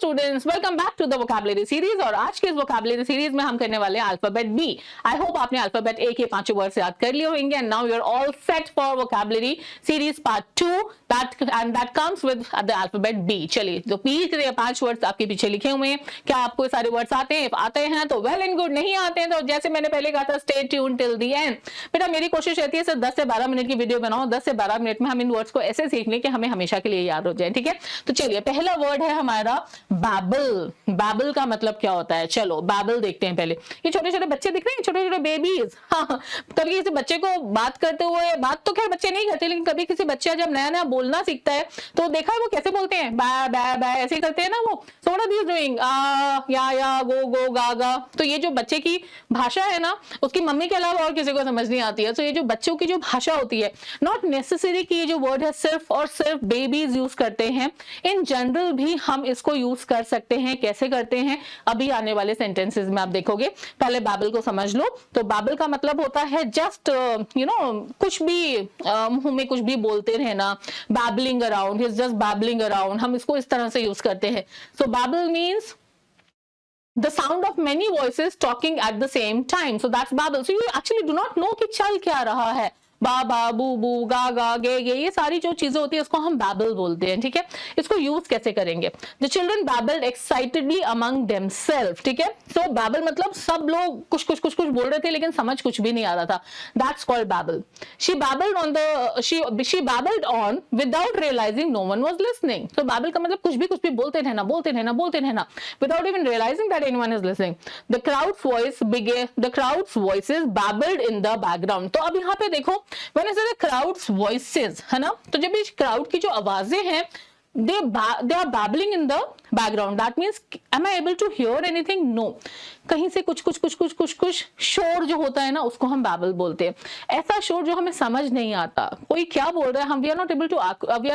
Students, welcome back to the vocabulary series. और आज के इस वोकैबुलरी सीरीज में हम करने वाले हैं अल्फाबेट बी। आई होप आपने अल्फाबेट ए के पांचों वर्ड्स याद कर लिए होंगे and now you are all set for vocabulary series part 2 that comes with the alphabet B. चलिए, तो बी के 5 वर्ड्स आपके पीछे लिखे हुए हैं। क्या आपको सारे वर्ड्स आते हैं? आते हैं तो वेल एंड गुड, नहीं आते हैं तो जैसे मैंने पहले कहा था, stay tune till the end. बेटा मेरी कोशिश रहती है सिर्फ 10 से 12 मिनट की वीडियो बनाओ, 10 से 12 मिनट में हम इन वर्ड्स को ऐसे सीख लें कि हमें हमेशा के लिए याद हो जाए। ठीक है, तो चलिए, पहला वर्ड है हमारा बैबल। बैबल का मतलब क्या होता है? चलो बैबल देखते हैं पहले। ये छोटे छोटे बच्चे दिख रहे हैं, छोटे छोटे बेबीज। हाँ, कभी किसी बच्चे को बात करते हुए, बात तो खैर बच्चे नहीं करते, लेकिन कभी किसी बच्चा जब नया नया बोलना सीखता है तो देखा है वो कैसे बोलते हैं, बा बा बा ऐसे करते हैं ना वो। So what are these doing? या गो गो गा गा। तो ये जो बच्चे की भाषा है ना, उसकी मम्मी के अलावा और किसी को समझ नहीं आती है। तो ये जो बच्चों की जो भाषा होती है, नॉट नेसेसरी कि ये जो वर्ड है सिर्फ और सिर्फ बेबीज यूज करते हैं, इन जनरल भी हम इसको यूज कर सकते हैं। कैसे करते हैं अभी आने वाले सेंटेंसेस में आप देखोगे। पहले बैबल को समझ लो। तो बैबल का मतलब होता है जस्ट कुछ भी मुंह में कुछ भी बोलते रहना, babbling around, is just babbling around. हम इसको इस तरह से यूज करते हैं। So babble means the sound of many voices talking at the same time, so that's babble. So you actually do not know कि चल क्या रहा है। बा बा बू बू गा गा गे गे, ये सारी जो चीजें होती है उसको हम बैबल बोलते हैं। ठीक है, इसको यूज कैसे करेंगे? The children babbled excitedly among themselves. ठीक है, सो बैबल मतलब सब लोग कुछ कुछ कुछ कुछ बोल रहे थे लेकिन समझ कुछ भी नहीं आ रहा था। That's called babble. She babbled on without realising no one was listening. तो बैबल का मतलब कुछ भी बोलते रहना, बोलते रहना, बोलते रहना, without even realising that anyone is listening. The crowd's voices babbled in the background. तो अब यहाँ पे देखो, when I say the crowd's voices, है ना, तो जब इस क्राउड की जो आवाजें हैं, they are babbling in the background. That means am I able to hear anything? No. कहीं से कुछ शोर जो होता है ना, उसको हम बैबल बोलते हैं। ऐसा शोर जो हमें समझ नहीं आता, कोई क्या बोल रहा है, हम we are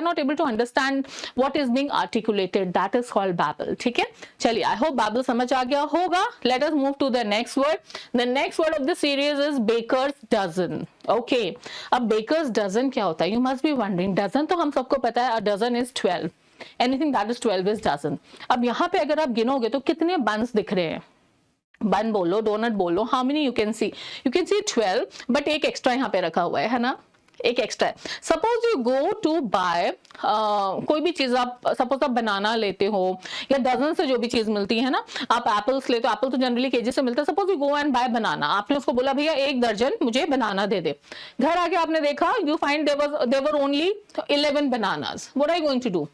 not able to understand what is being articulated. That is called babble. ठीक है, चलिए, आई होप बैबल समझ आ गया होगा। Let us move to the next word. The next word of the series is baker's dozen. Okay, अब baker's dozen क्या होता है? You must be wondering. Dozen तो हम सबको पता है, a dozen is 12. Anything that is 12 is dozen. अब यहाँ पे अगर आप गिनोगे तो कितने बंस दिख रहे हैं? बन बोलो, डोनट बोलो, how many you can see? 12, but एक एक्स्ट्रा यहाँ पे रखा हुआ है ना, एक एक्स्ट्रा है। Suppose you go to buy कोई भी चीज, आप सपोज आप बनाना लेते हो या डजन से जो भी चीज मिलती है ना, आप एप्पल्स लेते हो, एप्पल तो जनरली केजी से मिलता है। Suppose you go and buy banana, आपने उसको बोला भैया 1 दर्जन मुझे बनाना दे दे। घर आके आपने देखा, you find there only 11 bananas. What are you going to do?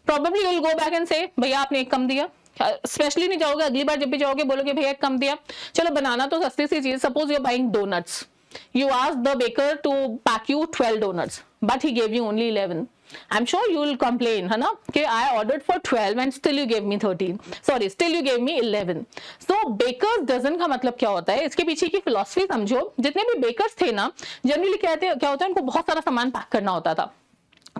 Probably you will go back and say भैया आपने एक कम दिया। स्पेशली नहीं जाओगे, अगली बार जब भी जाओगे बोलोगे भैया एक कम दिया। चलो, बनाना तो सस्ती सी चीज। Suppose you are buying donuts, you asked the baker to pack you 12 donuts, but he gave you only 11. I'm sure you will complain, है ना, कि I ordered for 12 and still you gave me 13. Sorry, still you gave me 11. So baker's dozen का मतलब क्या होता है? इसके पीछे की फिलॉसफी समझो। जितने भी बेकर्स थे ना, जनरली क्या होता है, उनको बहुत सारा सामान पैक करना होता था।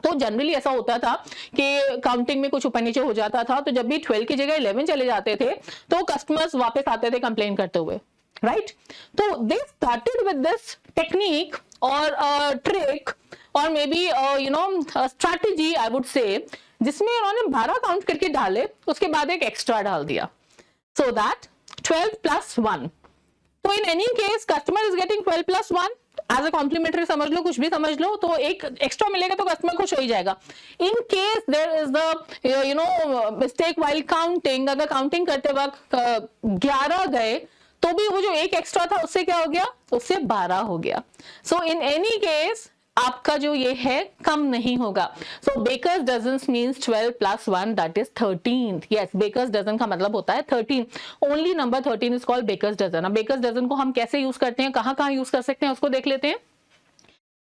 तो जनरली ऐसा होता था कि काउंटिंग में कुछ ऊपर नीचे हो जाता था, तो जब भी 12 की जगह 11 चले जाते थे तो कस्टमर्स वापस आते थे कंप्लेन करते हुए, राइट? तो they started with this technique और ट्रिक और may be strategy, I would say, जिसमें उन्होंने 12 काउंट करके डाले, उसके बाद एक एक्स्ट्रा डाल दिया, सो दैट 12 + 1। तो in any case customer is getting 12 + 1 as a complimentary, समझ लो, कुछ भी समझ लो, तो एक एक्स्ट्रा मिलेगा तो कस्टमर खुश हो ही जाएगा। In case there is the mistake while counting, अगर काउंटिंग करते वक्त 11 गए तो भी वो जो एक एक्स्ट्रा था उससे क्या हो गया? उससे 12 हो गया। सो इन एनी केस आपका जो ये है कम नहीं होगा। So baker's dozen means 12 + 1, that is 13। Yes, baker's dozen का मतलब होता है 13। Only number 13 is called baker's dozen. अब बेकर्स डजन को हम कैसे यूज करते हैं, कहाँ यूज कर सकते हैं, उसको देख लेते हैं।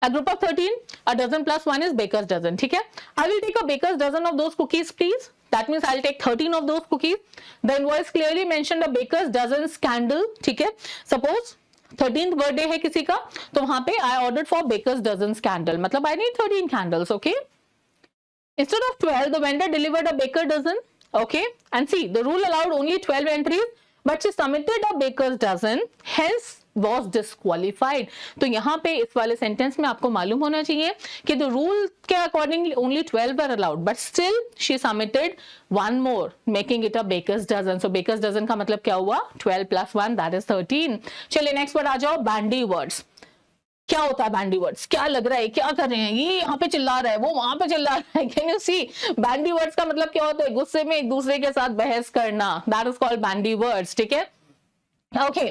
A group of 13, a dozen + 1 is baker's dozen. ठीक है, I will take a baker's dozen of those cookies, please. That means I'll take 13 of those cookies. The invoice clearly mentioned a baker's dozen candle. ठीक है, suppose 13th birthday है किसी का, तो वहां पे I ordered for baker's dozen candle, मतलब I need 13 candles. Okay, instead of 12, the vendor delivered a baker's dozen. Okay, and see, the rule allowed only 12 entries, but she submitted a baker's dozen, hence was disqualified. तो यहाँ पे इस वाले sentence में आपको मालूम होना चाहिए कि the rule के accordingly only 12 were allowed, but still she submitted one more, making it a baker's dozen. So baker's dozen का मतलब क्या हुआ? 12 plus 1, that is 13. चलिए नेक्स्ट वर्ड आ जाओ, bandy words. क्या होता है बैंडी वर्ड्स? क्या लग रहा है, क्या कर रहे हैं? ये यहाँ पे चिल्ला रहा है, वो वहां पे चिल्ला रहा है. Can you see? Bandy words का मतलब क्या होता है? गुस्से में एक दूसरे के साथ बहस करना. That is called bandy words. ठीक है, ओके.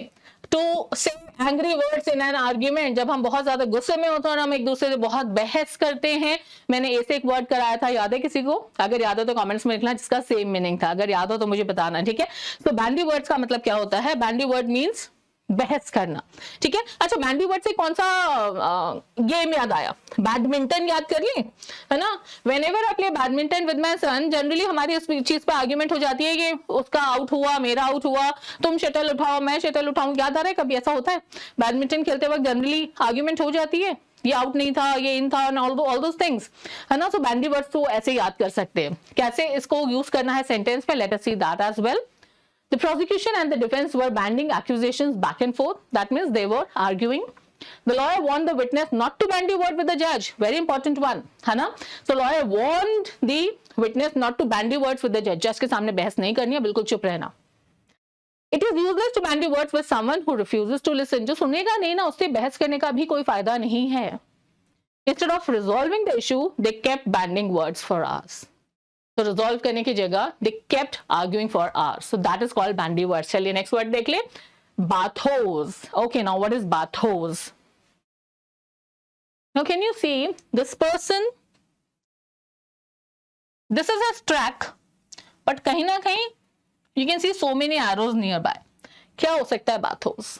टू से angry words in an argument, जब हम बहुत ज्यादा गुस्से में होते हैं और हम एक दूसरे से बहुत बहस करते हैं. मैंने ऐसे एक वर्ड कराया था, याद है किसी को? अगर याद हो तो कमेंट्स में लिखना जिसका सेम मीनिंग था. अगर याद हो तो मुझे बताना. ठीक है, तो बैंडी वर्ड्स का मतलब क्या होता है? बैंडी वर्ड मीन्स बहस करना. ठीक है, अच्छा बैंडी वर्ड से कौन सा गेम याद आया? बैडमिंटन याद कर ली, है ना? Whenever I play badminton with my son, generally हमारी इस चीज पे आर्ग्यूमेंट हो जाती है कि उसका आउट हुआ, मेरा आउट हुआ, तुम शटल उठाओ, मैं शटल उठाऊं. याद आ रहा है कभी ऐसा होता है? बैडमिंटन खेलते वक्त जनरली आर्ग्यूमेंट हो जाती है, ये आउट नहीं था, ये इन था, ऑल दोस थिंग्स, है ना? सो बैंडी वर्ड्स तो ऐसे याद कर सकते हैं. कैसे इसको यूज करना है सेंटेंस में, let us see that as well. The prosecution and the defense were bandying accusations back and forth. That means they were arguing. The lawyer warned the witness not to bandy word with the judge. Very important one, है ना? So lawyer warned the witness not to bandy words with the judge. Judge के सामने बहस नहीं करनी है, बिल्कुल चुप रहना. It is useless to bandy words with someone who refuses to listen. जो सुनेगा नहीं ना, उससे बहस करने का भी कोई फायदा नहीं है. Instead of resolving the issue, they kept bandying words for hours. तो रिजॉल्व करने की जगह they kept arguing for hours. So that is called bandy word. चलिए नेक्स्ट वर्ड देख ले, bathos. Okay, now what is bathos? Now can you see this person, this is a track, but कहीं ना कहीं you can see so many arrows nearby. क्या हो सकता है बाथोस?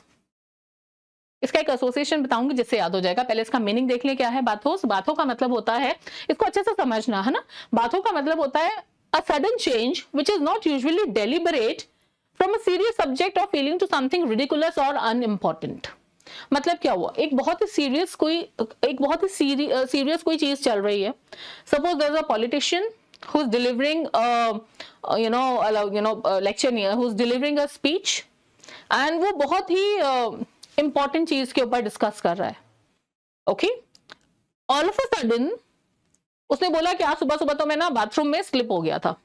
इसका एक एसोसिएशन बताऊंगी जिससे याद हो जाएगा. पहले इसका मीनिंग देख ले क्या है बाथोस. बाथो का मतलब होता है, इसको अच्छे से समझना है ना. बाथो का मतलब होता है a sudden change which is not usually deliberate from a serious subject और फीलिंग टू समथिंग रिडिकुलस और अनइम्पोर्टेंट. मतलब क्या हुआ? एक बहुत ही सीरियस कोई चीज चल रही है. Suppose there is a politician who is delivering lecture, who is delivering a speech, and वो बहुत ही इंपॉर्टेंट चीज के ऊपर डिस्कस कर रहा है. Okay, all of a sudden उसने बोला कि आज सुबह सुबह तो मैं ना बाथरूम में स्लिप हो गया था.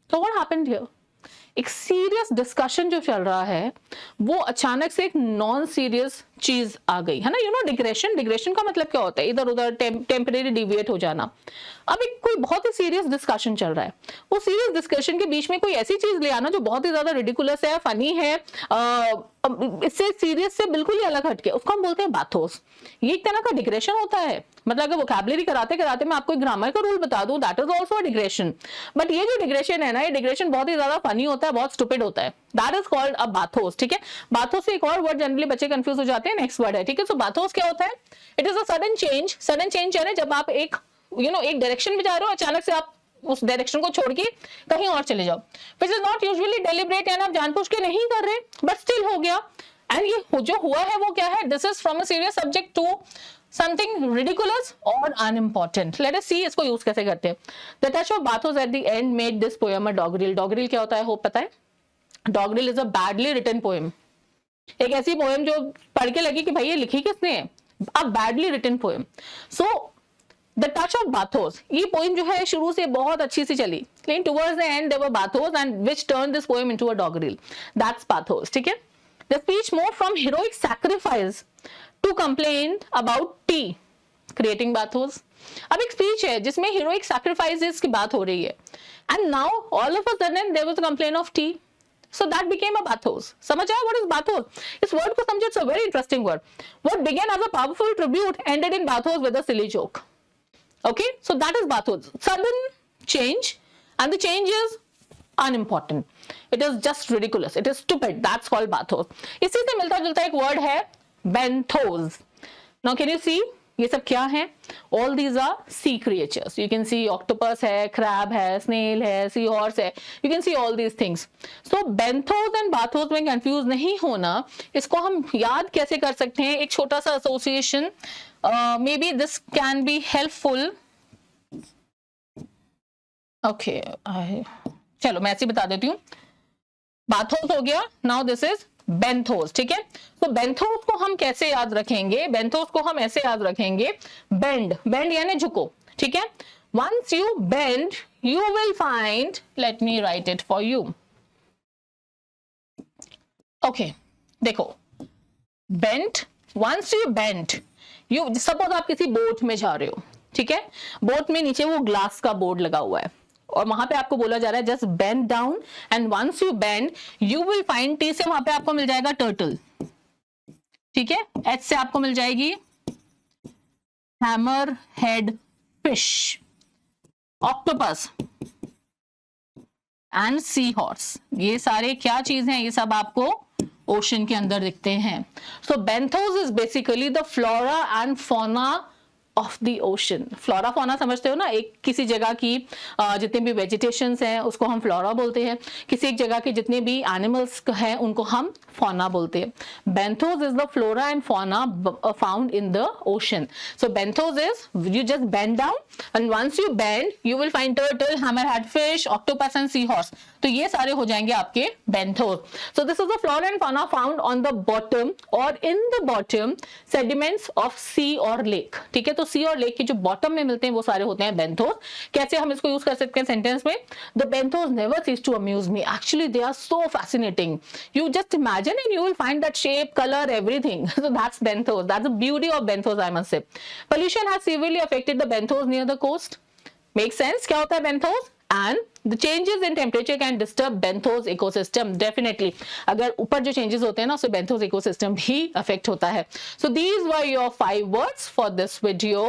तो व्हाट हैपेंड हियर? एक सीरियस डिस्कशन जो चल रहा है वो अचानक से एक नॉन सीरियस चीज आ गई, है ना? You know digression. डिग्रेशन का मतलब क्या होता है? इधर उधर टेम्परेरी डिविएट हो जाना. अब एक कोई बहुत ही सीरियस डिस्कशन चल रहा है, वो सीरियस डिस्कशन के बीच में कोई ऐसी चीज ले आना जो बहुत ही ज्यादा रिडिकुलस है, फनी है, इससे सीरियस से बिल्कुल ही अलग हटके, उसको हम बोलते हैं बाथोस. ये एक तरह का डिग्रेशन होता है. मतलब अगर वोकैबुलरी कराते कराते मैं आपको ग्रामर का रूल बता दूं, that is also digression. But ये जो डिग्रेशन है ना, ये डिग्रेशन बहुत ही ज्यादा फनी होता है, बहुत स्टूपिड होता है. That is called a bathos. ठीक है, बाथोस से एक और वर्ड जनरली बच्चे कंफ्यूज हो जाते हैं. नेक्स्ट वर्ड है. ठीक है, सो बाथोस क्या होता है? It is a sudden change. Sudden change है जब आप एक एक डायरेक्शन में जा रहे हो, अचानक से आप उस डायरेक्शन को छोड़ के कहीं और चले जाओ, which is not usually deliberate, यानी आप जानबूझ के नहीं कर रहे, but still हो गया. एंड ये जो हुआ है वो क्या है? This is from a serious subject to something ridiculous or unimportant. Let us see इसको यूज कैसे करते हैं. The touch of bathos at the end made this poem a doggerel. Doggerel क्या होता है? होप पता है? Doggerel is a badly written poem. एक ऐसी पोएम जो पढ़ के लगी कि भाई ये लिखी किसने है? A badly written poem. So The touch of bathos, ये पोएम जो है शुरू से बहुत अच्छी सी चली, लेकिन towards the end there were bathos and which turned this poem into a doggerel. That's bathos. ठीक है? The speech moved from heroic sacrifice to complain about tea, creating bathos. अब एक स्पीच है जिसमें heroic sacrifices की बात हो रही है, and now all of a sudden there was a complaint of tea. So that became a bathos. समझ आया what is bathos? इस word को समझो, it's a very interesting word. What began as a powerful tribute ended in bathos with a silly joke. Okay, so that is bathos. Sudden change, and the change is unimportant. It is just ridiculous. It is stupid. That's called bathos. इसी से मिलता जुलता एक word है benthos. Now can you see? ये सब क्या है? All these are sea creatures. You can see octopus है, crab है, snail है, seahorse है. You can see all these things. So benthos and bathos में confuse नहीं होना. इसको हम याद कैसे कर सकते हैं? एक छोटा सा association. Maybe this can be helpful. Okay, चलो मैं ऐसे बता देती हूँ. बाथोस हो गया. Now this is बेंथोस, ठीक है। तो बेंथोस को हम कैसे याद रखेंगे, बेंथोस को हम ऐसे याद रखेंगे, बेंड, बेंड यानी झुको, ठीक है। once you bend you will find, let me write it for you, okay, देखो, bend, once you bend you, suppose आप किसी बोट में जा रहे हो, ठीक है, बोट में नीचे वो ग्लास का बोर्ड लगा हुआ है और वहां पे आपको बोला जा रहा है just bend down and once you bend you will find, टी से वहां पे आपको मिल जाएगा टर्टल, ठीक है, एच से आपको मिल जाएगी hammerhead fish, octopus and sea horse, ये सारे क्या चीज हैं, ये सब आपको ओशन के अंदर दिखते हैं। So benthos is basically the flora and fauna of the ocean. Flora fauna समझते हो ना, एक किसी जगह की जितने भी वेजिटेशंस हैं उसको हम फ्लोरा बोलते हैं, किसी एक जगह के जितने भी एनिमल्स हैं उनको हम फौना बोलते हैं। Benthos is the flora and fauna found in the ocean. So benthos is you just bend down and once you bend you will find turtle, hammerhead fish, octopus and C horse, तो ये सारे हो जाएंगे आपके benthos. So this is the flora and fauna found on the bottom और in the bottom sediments of sea और lake, ठीक है। तो सी और लेक के जो बॉटम में मिलते हैं वो सारे होते हैं बेंथोस। कैसे हम इसको यूज कर सकते हैं सेंटेंस में, the benthos never cease to amuse me, actually they are so fascinating, you just imagine and you will find that shape, colour, everything, so that's benthos, that's the beauty of benthos I must say. Pollution has severely affected the benthos near the coast, make sense, क्या होता है benthos, and the changes in temperature can disturb benthos ecosystem, definitely अगर ऊपर जो changes होते हैं ना उससे benthos ecosystem भी affect होता है। So these were your 5 words for this video.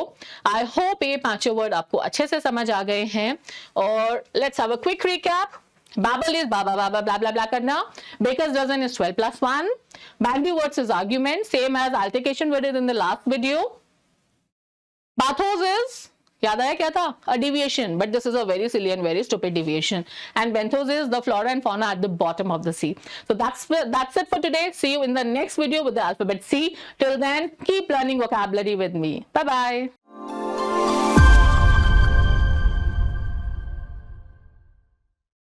I hope ये पांचों word आपको अच्छे से समझ आ गए हैं और let's have a quick recap. Babble is baba baba blah blah blah करना, baker's dozen is 12 plus 1, Bandy words is argument, same as altercation we did in the last video. Bathos is, याद आया क्या था, a deviation, but this is a very silly and very stupid deviation, and benthos is the flora and fauna at the bottom of the sea. So that's it for today. See you in the next video with the alphabet C. Till then, keep learning vocabulary with me. Bye bye.